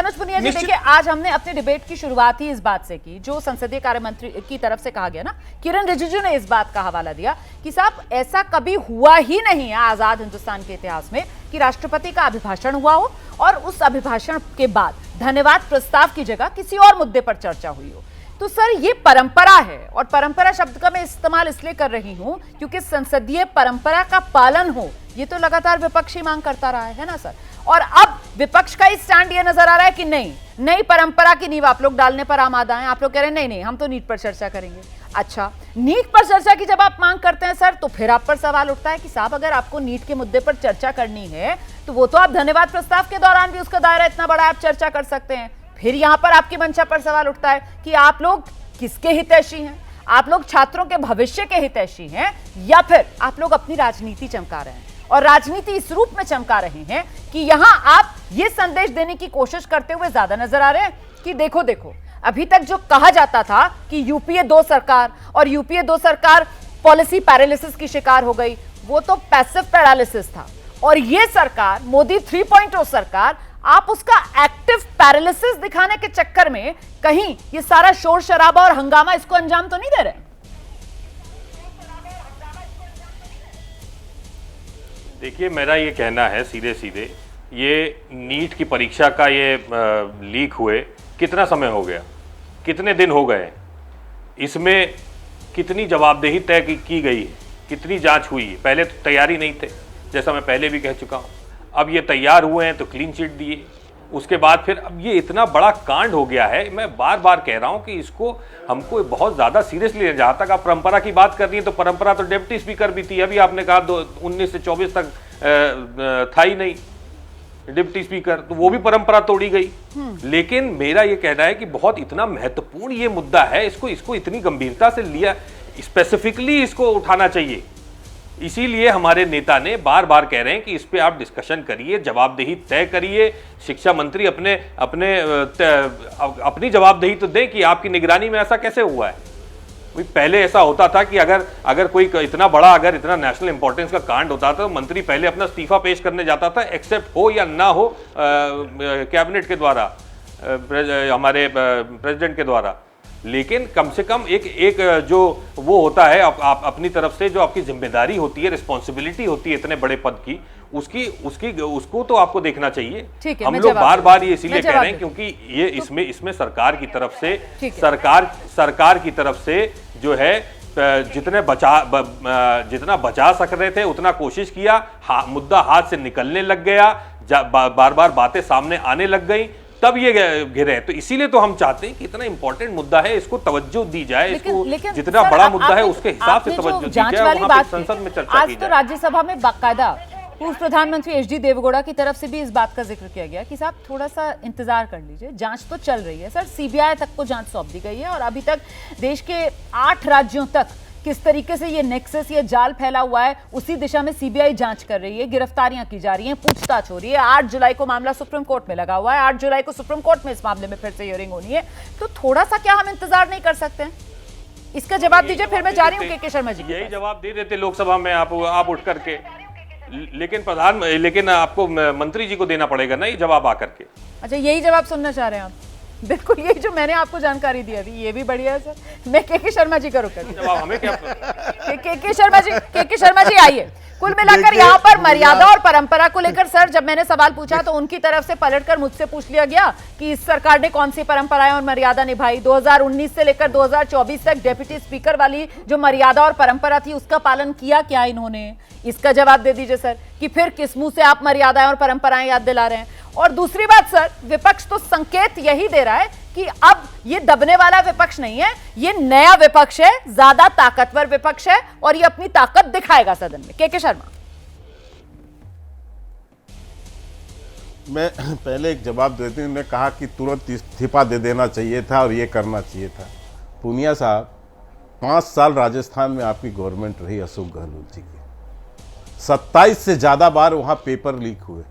अनुज पुनिया जी, देखिए आज हमने अपने डिबेट की शुरुआत ही इस बात से की, जो संसदीय कार्य मंत्री की तरफ से कहा गया ना, किरण रिजिजू ने इस बात का हवाला दिया कि साहब ऐसा कभी हुआ ही नहीं है आजाद हिंदुस्तान के इतिहास में कि राष्ट्रपति का अभिभाषण हुआ हो और उस अभिभाषण के बाद धन्यवाद प्रस्ताव की जगह किसी और मुद्दे पर चर्चा हुई हो। तो सर ये परंपरा है, और परंपरा शब्द का मैं इस्तेमाल इसलिए कर रही हूं क्योंकि संसदीय परंपरा का पालन हो, ये तो लगातार विपक्ष ही मांग करता रहा है ना सर। और अब विपक्ष का ही स्टैंड ये नजर आ रहा है कि नहीं, नई परंपरा की नींव आप लोग डालने पर आमादा हैं। आप लोग कह रहे हैं नहीं नहीं हम तो नीट पर चर्चा करेंगे। अच्छा, नीट पर चर्चा की जब आप मांग करते हैं सर, तो फिर आप पर सवाल उठता है कि साहब अगर आपको नीट के मुद्दे पर चर्चा करनी है तो वो तो आप धन्यवाद प्रस्ताव के दौरान भी उसका दायरा इतना बड़ा आप चर्चा कर सकते हैं। फिर यहां पर आपकी मंशा पर सवाल उठता है कि आप लोग किसके हितैषी हैं? आप लोग छात्रों के भविष्य के हितैषी हैं या फिर आप लोग अपनी राजनीति चमका रहे हैं? और राजनीति इस रूप में चमका रहे हैं कि यहां आप ये संदेश देने की कोशिश करते हुए ज्यादा नजर आ रहे हैं कि देखो देखो, अभी तक जो कहा जाता था कि यूपीए 2 सरकार और यूपीए 2 सरकार पॉलिसी पैरालिसिस की शिकार हो गई, वो तो पैसिव पैरालिसिस था। और ये सरकार मोदी 3.0 सरकार, आप उसका एक्टिव पैरालिसिस दिखाने के चक्कर में कहीं ये सारा शोर शराबा और हंगामा इसको अंजाम तो नहीं दे रहे? देखिए, मेरा ये कहना है सीधे सीधे, ये नीट की परीक्षा का ये लीक हुए कितना समय हो गया, कितने दिन हो गए, इसमें कितनी जवाबदेही तय की गई है, कितनी जांच हुई है? पहले तो तैयारी नहीं थे, जैसा मैं पहले भी कह चुका हूँ। अब ये तैयार हुए हैं तो क्लीन चिट दिए, उसके बाद फिर अब ये इतना बड़ा कांड हो गया है। मैं बार बार कह रहा हूँ कि इसको हमको बहुत ज़्यादा सीरियसली है। जहाँ तक आप परंपरा की बात कर रही है तो परंपरा तो डिप्टी स्पीकर भी थी, अभी आपने कहा 19 से 24 तक था ही नहीं डिप्टी स्पीकर, तो वो भी परंपरा तोड़ी गई। लेकिन मेरा ये कहना है कि बहुत इतना महत्वपूर्ण ये मुद्दा है, इसको इतनी गंभीरता से लिया, स्पेसिफिकली इसको उठाना चाहिए। इसीलिए हमारे नेता ने बार बार कह रहे हैं कि इस पे आप डिस्कशन करिए, जवाबदेही तय करिए। शिक्षा मंत्री अपनी जवाबदेही तो दें कि आपकी निगरानी में ऐसा कैसे हुआ है। पहले ऐसा होता था कि अगर कोई इतना बड़ा, अगर इतना नेशनल इंपॉर्टेंस का कांड होता था तो मंत्री पहले अपना इस्तीफा पेश करने जाता था, एक्सेप्ट हो या ना हो कैबिनेट के द्वारा, हमारे प्रेसिडेंट के द्वारा। लेकिन कम से कम एक जो वो होता है आप अपनी तरफ से जो आपकी जिम्मेदारी होती है, रिस्पॉन्सिबिलिटी होती है इतने बड़े पद की, उसको तो आपको देखना चाहिए। हम लोग बार बार ये इसीलिए कह रहे हैं क्योंकि ये इसमें सरकार की तरफ से सरकार की तरफ से जो है जितना बचा सक रहे थे उतना कोशिश किया, मुद्दा हाथ से निकलने लग गया, बार बार बातें सामने आने लग गई, तब ये घिरे। तो इसीलिए तो हम चाहते हैं कि इतना इंपॉर्टेंट मुद्दा है, इसको तवज्जो दी जाए, इसको जितना बड़ा मुद्दा है उसके हिसाब से तवज्जो दी जाए, वहां पे संसद में चर्चा की जाए। आज तो राज्यसभा में बाकायदा पूर्व प्रधानमंत्री एचडी देवगौड़ा की तरफ से भी इस बात का जिक्र किया गया कि साहब थोड़ा सा इंतजार कर लीजिए, जांच तो चल रही है सर, सीबीआई तक को जांच सौंप दी गई है और अभी तक देश के 8 राज्यों तक किस तरीके से ये नेक्सस, ये जाल फैला हुआ है, उसी दिशा में सीबीआई जांच कर रही है, गिरफ्तारियां की जा रही हैं, पूछताछ हो रही है। 8 जुलाई को मामला सुप्रीम कोर्ट में लगा हुआ है, 8 जुलाई को सुप्रीम कोर्ट में इस मामले में फिर से हियरिंग होनी है। तो थोड़ा सा क्या हम इंतजार नहीं कर सकते हैं? इसका जवाब दीजिए, फिर मैं जा रही हूँ के शर्मा जी। यही जवाब दे देते लोकसभा में आप उठ करके, लेकिन आपको मंत्री जी को देना पड़ेगा ना ये जवाब आकर के। अच्छा, यही जवाब सुनना चाह रहे हैं आप? बिल्कुल, ये जो मैंने आपको जानकारी दी अभी ये भी बढ़िया है सर। मैं के शर्मा जी का रुक करती हूं। हमें क्या के शर्मा जी आइए। कुल मिलाकर यहाँ पर मर्यादा और परंपरा को लेकर सर जब मैंने सवाल पूछा तो उनकी तरफ से पलटकर मुझसे पूछ लिया गया कि इस सरकार ने कौन सी परंपराएं और मर्यादा निभाई। 2019 से लेकर 2024 तक डेप्यूटी स्पीकर वाली जो मर्यादा और परंपरा थी उसका पालन किया क्या इन्होंने? इसका जवाब दे दीजिए सर कि फिर किस मुंह से आप मर्यादाएं और परंपराएं याद दिला रहे हैं। और दूसरी बात सर, विपक्ष तो संकेत यही दे रहा है कि अब ये दबने वाला विपक्ष नहीं है, ये नया विपक्ष है, ज्यादा ताकतवर विपक्ष है और ये अपनी ताकत दिखाएगा सदन में। के शर्मा, मैं पहले एक जवाब देते हैं, उन्होंने कहा कि तुरंत इस्तीफा दे देना चाहिए था और ये करना चाहिए था। पूनिया साहब, 5 साल राजस्थान में आपकी गवर्नमेंट रही अशोक गहलोत जी की, 27 से ज्यादा बार वहां पेपर लीक हुए।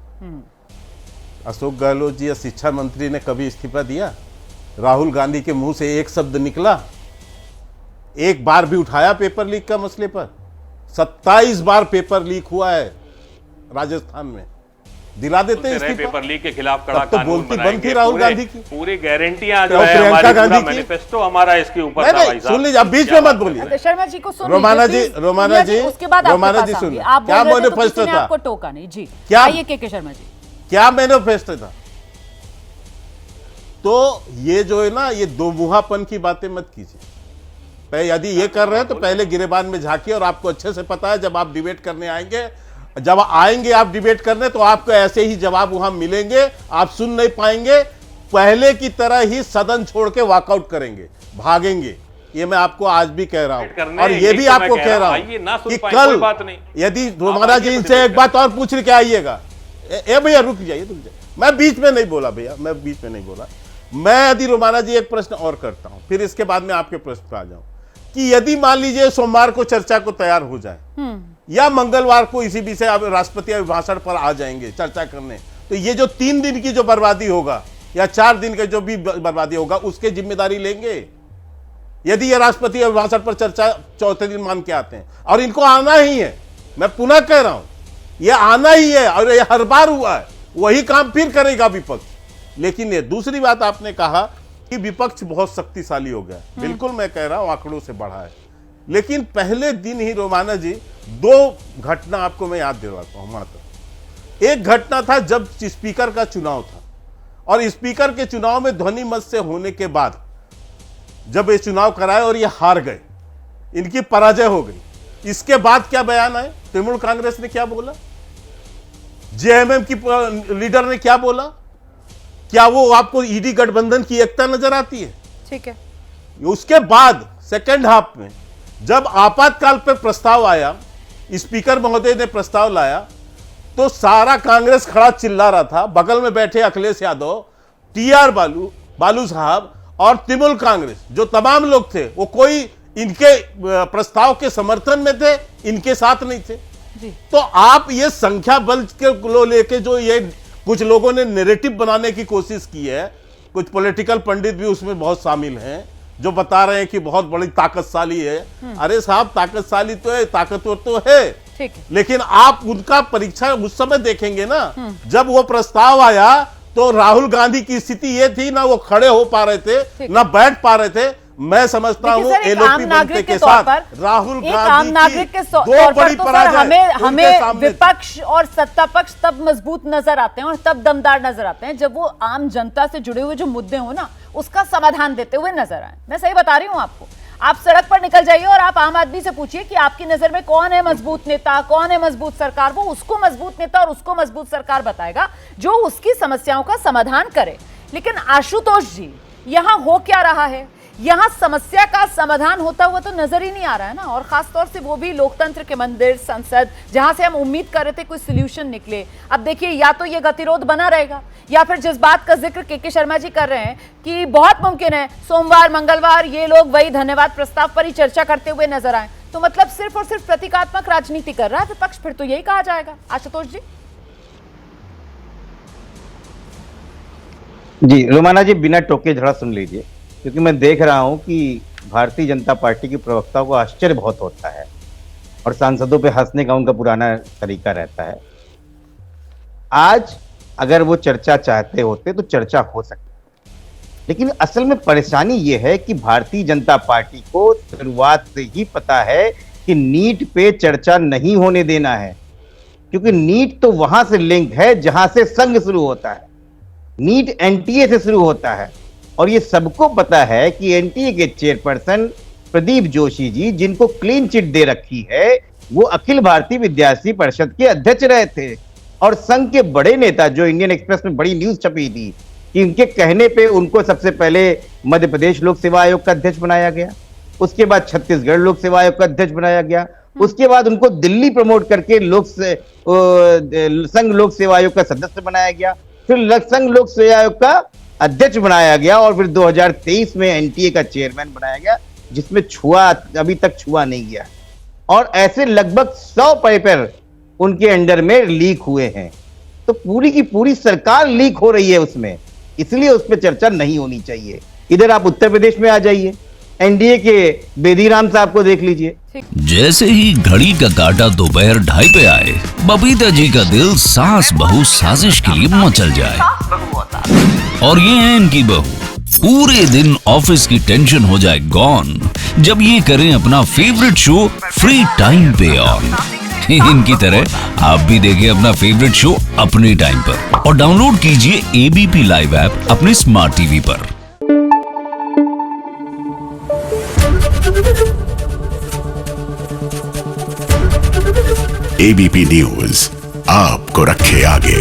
अशोक गहलोत जी या शिक्षा मंत्री ने कभी इस्तीफा दिया? राहुल गांधी के मुंह से एक शब्द निकला? एक बार भी उठाया पेपर लीक का मसले पर? 27 बार पेपर लीक हुआ है राजस्थान में। दिला देते हैं रहे इस्तीफा। पेपर लीक के खिलाफ कड़ा तब तो कानून बोलती बनाएंगे। बंद थी राहुल पूरे- गांधी की। पूरी गारंटियां जो तो है प्रियंका हमारी, गांधी पूरा की। मैनिफेस्टो हमारा इसके ऊपर था नहीं भाई सुन साहब। लीजिए, अब बीच में मत बोलिए। शर्मा जी को सुन रोमाना लीजिए, जी, please। रोमाना भैया जी, उसके बाद आपके रोमाना पास जी आऊंगी। सुनिए। आप क्या बोल रहे थे तो मैनिफेस्टो किसी ने था? आपको टोका नहीं जी। क्या- आइए के शर्मा जी। क्या मैनिफेस्टो था? तो ये जो है ना, ये दो मुहापन की बातें मत कीजिए। यदि ये कर रहे हैं तो पहले गिरेबान में झांकिए। और आपको अच्छे से पता है, जब आप डिबेट करने आएंगे, जब आएंगे आप डिबेट करने, तो आपको ऐसे ही जवाब वहां मिलेंगे, आप सुन नहीं पाएंगे। पहले की तरह ही सदन छोड़ के वॉकआउट करेंगे, भागेंगे। ये मैं आपको आज भी कह रहा हूं, और ये भी आपको कह रहा हूं कि कल यदि रोमाना जी इनसे एक बात और पूछ के आइएगा। ए भैया रुक जाइए, रुक जाइए। मैं बीच में नहीं बोला भैया, मैं बीच में नहीं बोला। मैं यदि रोमाना जी एक प्रश्न और करता हूं, फिर इसके बाद में आपके प्रश्न पर आ जाऊं कि यदि मान लीजिए सोमवार को चर्चा को तैयार हो जाए या मंगलवार को इसी विषय राष्ट्रपति अभिभाषण पर आ जाएंगे चर्चा करने, तो ये जो 3 दिन की जो बर्बादी होगा या 4 दिन का जो भी बर्बादी होगा, उसके जिम्मेदारी लेंगे यदि ये राष्ट्रपति अभिभाषण पर चर्चा चौथे दिन मान के आते हैं। और इनको आना ही है, मैं पुनः कह रहा हूं, ये आना ही है, और ये हर बार हुआ है। वही काम फिर करेगा विपक्ष। लेकिन ये दूसरी बात आपने कहा कि विपक्ष बहुत शक्तिशाली हो गया, बिल्कुल मैं कह रहा हूं आंकड़ों से बढ़ा है। लेकिन पहले दिन ही रोमाना जी 2 घटना आपको मैं याद दिलाता हूं मात्र। एक घटना था जब स्पीकर का चुनाव था, और स्पीकर के चुनाव में ध्वनि मत से होने के बाद जब ये चुनाव कराए और ये हार गए, इनकी पराजय हो गई। इसके बाद क्या बयान आए, तृणमूल कांग्रेस ने क्या बोला, जेएमएम की लीडर ने क्या बोला? क्या वो आपको ईडी गठबंधन की एकता नजर आती है? ठीक है। उसके बाद सेकेंड हाफ में जब आपातकाल पर प्रस्ताव आया, स्पीकर महोदय ने प्रस्ताव लाया, तो सारा कांग्रेस खड़ा चिल्ला रहा था। बगल में बैठे अखिलेश यादव, टीआर बालू साहब और तृणमूल कांग्रेस जो तमाम लोग थे, वो कोई इनके प्रस्ताव के समर्थन में थे, इनके साथ नहीं थे जी। तो आप ये संख्या बल के लेके जो ये कुछ लोगों ने नैरेटिव बनाने की कोशिश की है, कुछ पॉलिटिकल पंडित भी उसमें बहुत शामिल हैं जो बता रहे हैं कि बहुत बड़ी ताकतशाली है। अरे साहब, ताकतशाली तो है, ताकतवर तो है, ठीक है। लेकिन आप उनका परीक्षा उस समय देखेंगे ना, जब वो प्रस्ताव आया तो राहुल गांधी की स्थिति ये थी, ना वो खड़े हो पा रहे थे, ना बैठ पा रहे थे। मैं समझता हूं एलओपी बनते के साथ राहुल गांधी नागरिक के दो तौर बड़ी पर तो पराजय हमें विपक्ष और सत्ता पक्ष तब मजबूत नजर आते हैं और तब दमदार नजर आते हैं जब वो आम जनता से जुड़े हुए जो मुद्दे हो ना, उसका समाधान देते हुए नजर आए। मैं सही बता रही हूं आपको। आप सड़क पर निकल जाइए और आप आम आदमी से पूछिए कि आपकी नजर में कौन है मजबूत नेता, कौन है मजबूत सरकार। वो उसको मजबूत नेता और उसको मजबूत सरकार बताएगा जो उसकी समस्याओं का समाधान करे। लेकिन आशुतोष जी, यहां हो क्या रहा है? यहां समस्या का समाधान होता हुआ तो नजर ही नहीं आ रहा है ना। और खासतौर से वो भी लोकतंत्र के मंदिर, संसद, जहां से हम उम्मीद कर रहे थे कोई सोल्यूशन निकले। अब देखिए, या तो ये गतिरोध बना रहेगा, या फिर जिस बात का जिक्र के शर्मा जी कर रहे हैं कि बहुत मुमकिन है सोमवार मंगलवार ये लोग वही धन्यवाद प्रस्ताव पर ही चर्चा करते हुए नजर आए। तो मतलब सिर्फ और सिर्फ प्रतीकात्मक राजनीति कर रहा है विपक्ष, फिर तो यही कहा जाएगा। आशुतोष जी। जी रोमाना जी, बिना टोके झड़ा सुन लीजिए, क्योंकि मैं देख रहा हूं कि भारतीय जनता पार्टी के प्रवक्ताओं को आश्चर्य बहुत होता है और सांसदों पे हंसने का उनका पुराना तरीका रहता है। आज अगर वो चर्चा चाहते होते तो चर्चा हो सकती, लेकिन असल में परेशानी ये है कि भारतीय जनता पार्टी को शुरुआत से ही पता है कि नीट पे चर्चा नहीं होने देना है, क्योंकि नीट तो वहां से लिंक है जहां से संघ शुरू होता है। नीट एनटीए से शुरू होता है, और ये सबको पता है कि एनटीए के चेयरपर्सन प्रदीप जोशी जी, जिनको क्लीन चिट दे रखी है, वो अखिल भारतीय विद्यार्थी परिषद के अध्यक्ष रहे थे। और संघ के बड़े नेता, जो इंडियन एक्सप्रेस में बड़ी न्यूज छपी थी कि उनके कहने पे उनको सबसे पहले मध्य प्रदेश लोक सेवा आयोग का अध्यक्ष बनाया गया, उसके बाद छत्तीसगढ़ लोक सेवा आयोग का अध्यक्ष बनाया गया, उसके बाद उनको दिल्ली प्रमोट करके संघ लोक सेवा आयोग का सदस्य बनाया गया, फिर संघ लोक सेवा आयोग का अध्यक्ष बनाया गया, और फिर 2023 में एनटीए का चेयरमैन बनाया गया, जिसमें अभी तक छुआ नहीं गया। और ऐसे लगभग 100 पेपर उनके अंडर में लीक हुए हैं। तो पूरी की पूरी सरकार लीक हो रही है उसमें, इसलिए उस पर चर्चा नहीं होनी चाहिए। इधर आप उत्तर प्रदेश में आ जाइए, एनडीए के बेदीराम साहब को देख लीजिए, जैसे ही घड़ी का काटा दोपहर 2:30 पे आए, बबीता जी का दिल सास बहू साजिश के लिए मचल जाए। और ये है इनकी बहू, पूरे दिन ऑफिस की टेंशन हो जाए गॉन जब ये करें अपना फेवरेट शो फ्री टाइम पे ऑन। इनकी तरह आप भी देखिए अपना फेवरेट शो अपने टाइम पर और डाउनलोड कीजिए एबीपी लाइव ऐप अपने स्मार्ट टीवी पर। एबीपी न्यूज आपको रखे आगे।